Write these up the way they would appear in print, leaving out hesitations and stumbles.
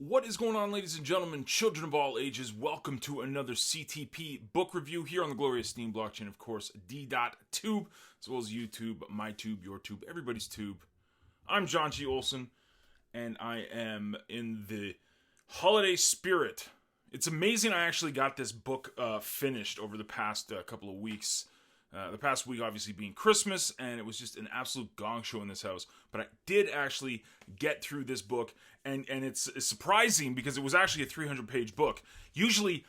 What is going on, ladies and gentlemen, children of all ages? Welcome to another CTP book review here on the glorious Steam blockchain, of course, D.Tube, as well as YouTube, my tube, your tube, everybody's tube. I'm John G. Olson, and I am in the holiday spirit. It's amazing I actually got this book finished over the past couple of weeks. The past week obviously being Christmas, and it was just an absolute gong show in this house. But I did actually get through this book, and it's surprising because it was actually a 300-page book. Usually,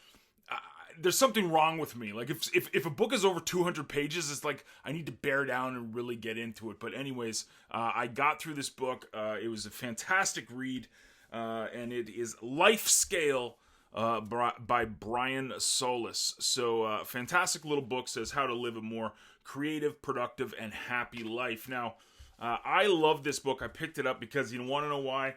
there's something wrong with me. Like, if a book is over 200 pages, it's like I need to bear down and really get into it. But anyways, I got through this book. It was a fantastic read, and it is Life Scale by Brian Solis. So, fantastic little book, says how to live a more creative, productive, and happy life. Now, I love this book. I picked it up because you want to know why?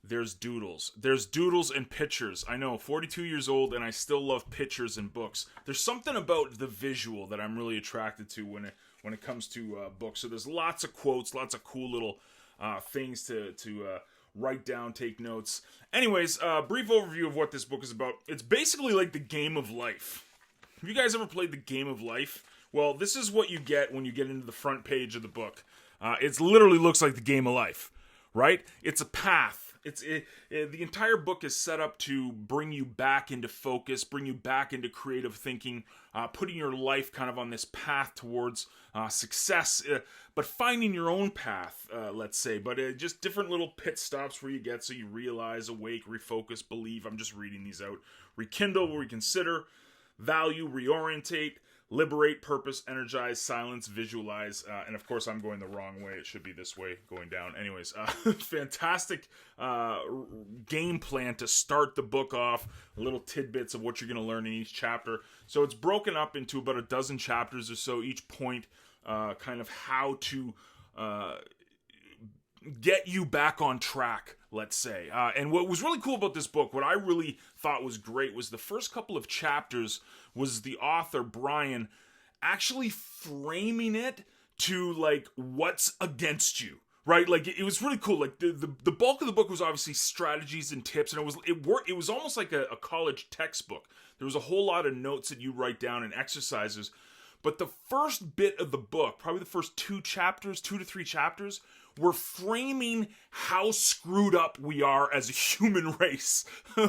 There's doodles. There's doodles and pictures. I know, 42 years old, and I still love pictures and books. There's something about the visual that I'm really attracted to when it comes to books. So there's lots of quotes, lots of cool little things to write down, take notes. Anyways, brief overview of what this book is about. It's basically like the game of life. Have you guys ever played the game of life? Well, this is what you get when you get into the front page of the book. It literally looks like the game of life, right? It's a path. The entire book is set up to bring you back into focus, bring you back into creative thinking, putting your life kind of on this path towards success, but finding your own path, let's say. But just different little pit stops where you get so you realize, awake, refocus, believe. I'm just reading these out. Rekindle, reconsider, value, reorientate, liberate, purpose, energize, silence, visualize, and of course I'm going the wrong way. It should be this way, going down. Anyways, fantastic game plan to start the book off, little tidbits of what you're going to learn in each chapter. So it's broken up into about a dozen chapters or so, each point kind of how to get you back on track, let's say. And what was really cool about this book, what I really thought was great, was the first couple of chapters was the author, Brian, actually framing it to, like, what's against you, right? Like, it was really cool. Like, the bulk of the book was obviously strategies and tips, and it was almost like a college textbook. There was a whole lot of notes that you write down and exercises. But the first bit of the book, probably the first 2 to 3 chapters, were framing how screwed up we are as a human race.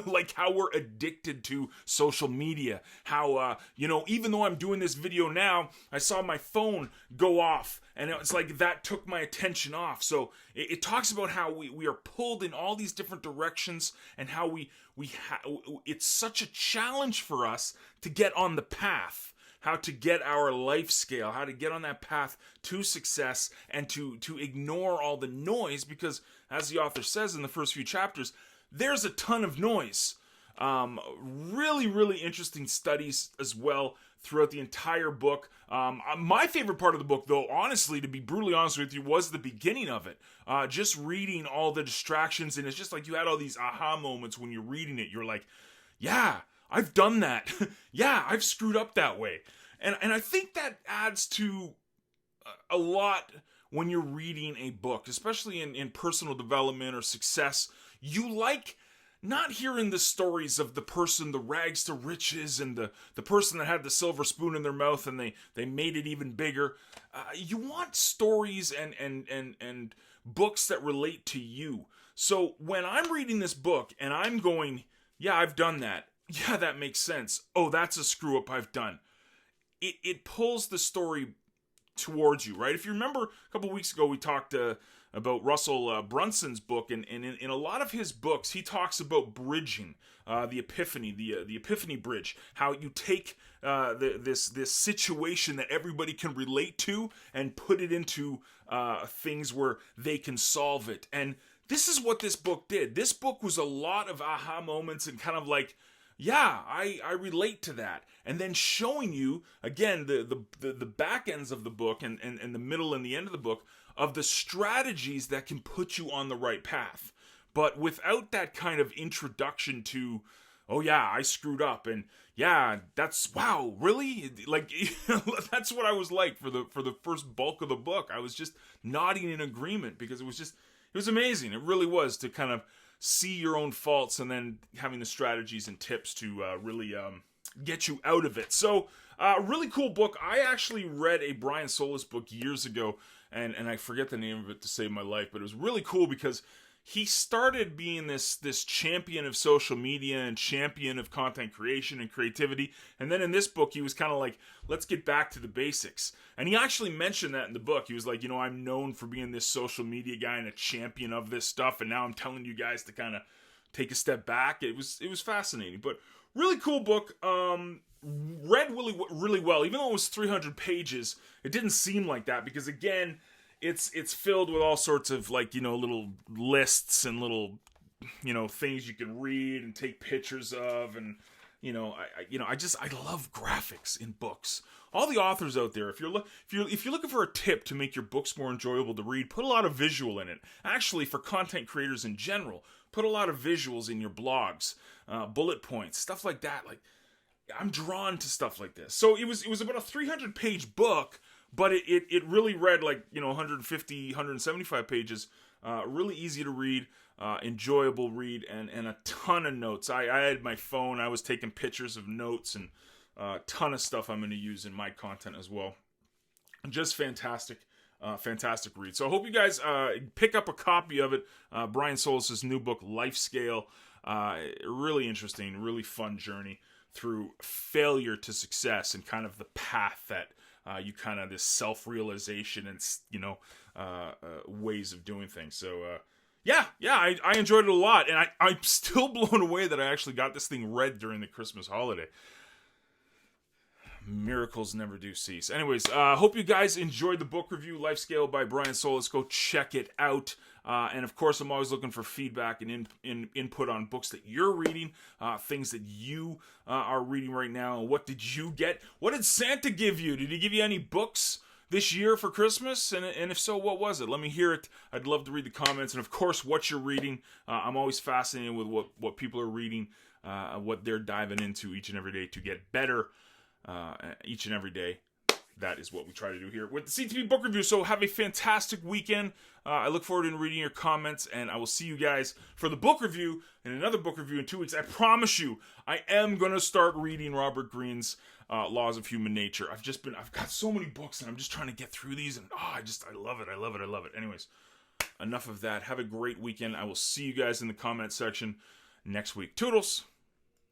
Like how we're addicted to social media. How, even though I'm doing this video now, I saw my phone go off. And it's like that took my attention off. So it talks about how we are pulled in all these different directions, and how it's such a challenge for us to get on the path. How to get our life scale, how to get on that path to success, and to ignore all the noise, because as the author says in the first few chapters, there's a ton of noise. Really, really interesting studies as well throughout the entire book. My favorite part of the book, though, honestly, to be brutally honest with you, was the beginning of it. Just reading all the distractions, and it's just like you had all these aha moments when you're reading it. You're like, yeah, I've done that. Yeah, I've screwed up that way. And I think that adds to a lot when you're reading a book, especially in personal development or success. You like not hearing the stories of the person, the rags to riches, and the person that had the silver spoon in their mouth and they made it even bigger. You want stories and books that relate to you. So when I'm reading this book and I'm going, yeah, I've done that. Yeah, that makes sense. Oh, that's a screw up I've done. It pulls the story towards you, right? If you remember, a couple weeks ago we talked about Russell Brunson's book, and in a lot of his books he talks about bridging the epiphany, the epiphany bridge. How you take this situation that everybody can relate to and put it into things where they can solve it. And this is what this book did. This book was a lot of aha moments and kind of like, yeah, I relate to that. And then showing you, again, the back ends of the book and the middle and the end of the book of the strategies that can put you on the right path. But without that kind of introduction to, oh yeah, I screwed up, and yeah, that's, wow, really? Like, that's what I was like for the first bulk of the book. I was just nodding in agreement because it was amazing. It really was, to kind of see your own faults and then having the strategies and tips to really get you out of it. So, really cool book. I actually read a Brian Solis book years ago, and I forget the name of it to save my life, but it was really cool because he started being this champion of social media and champion of content creation and creativity. And then in this book, he was kind of like, let's get back to the basics. And he actually mentioned that in the book. He was like, I'm known for being this social media guy and a champion of this stuff. And now I'm telling you guys to kind of take a step back. It was fascinating, but really cool book. Read really, really well. Even though it was 300 pages, it didn't seem like that because, again, it's filled with all sorts of little lists and little things you can read and take pictures of, and I love graphics in books. All the authors out there, if you're looking for a tip to make your books more enjoyable to read, put a lot of visual in it. Actually, for content creators in general, put a lot of visuals in your blogs, bullet points, stuff like that. Like, I'm drawn to stuff like this. So it was about a 300-page book, but it really read 150, 175 pages. Really easy to read, enjoyable read, and a ton of notes. I had my phone. I was taking pictures of notes and a ton of stuff I'm going to use in my content as well. Just fantastic. Fantastic read. So I hope you guys pick up a copy of it. Brian Solis' new book, Life Scale. Really interesting, really fun journey through failure to success and kind of the path that you kind of this self-realization and ways of doing things. So I enjoyed it a lot, and I'm still blown away that I actually got this thing read during the Christmas holiday. Miracles never do cease. Anyways, hope you guys enjoyed the book review, Life Scale by Brian Solis. Go check it out. And of course, I'm always looking for feedback and input on books that you're reading, things that you are reading right now. What did you get? What did Santa give you? Did he give you any books this year for Christmas? And if so, what was it? Let me hear it. I'd love to read the comments. And of course, what you're reading. I'm always fascinated with what people are reading, what they're diving into each and every day to get better each and every day. That is what we try to do here with the CTP book review. So have a fantastic weekend. I look forward to reading your comments, and I will see you guys for the book review and another book review in 2 weeks. I promise you, I am going to start reading Robert Greene's Laws of Human Nature. I've got so many books, and I'm just trying to get through these, and I love it. Anyways, enough of that. Have a great weekend. I will see you guys in the comment section next week. Toodles!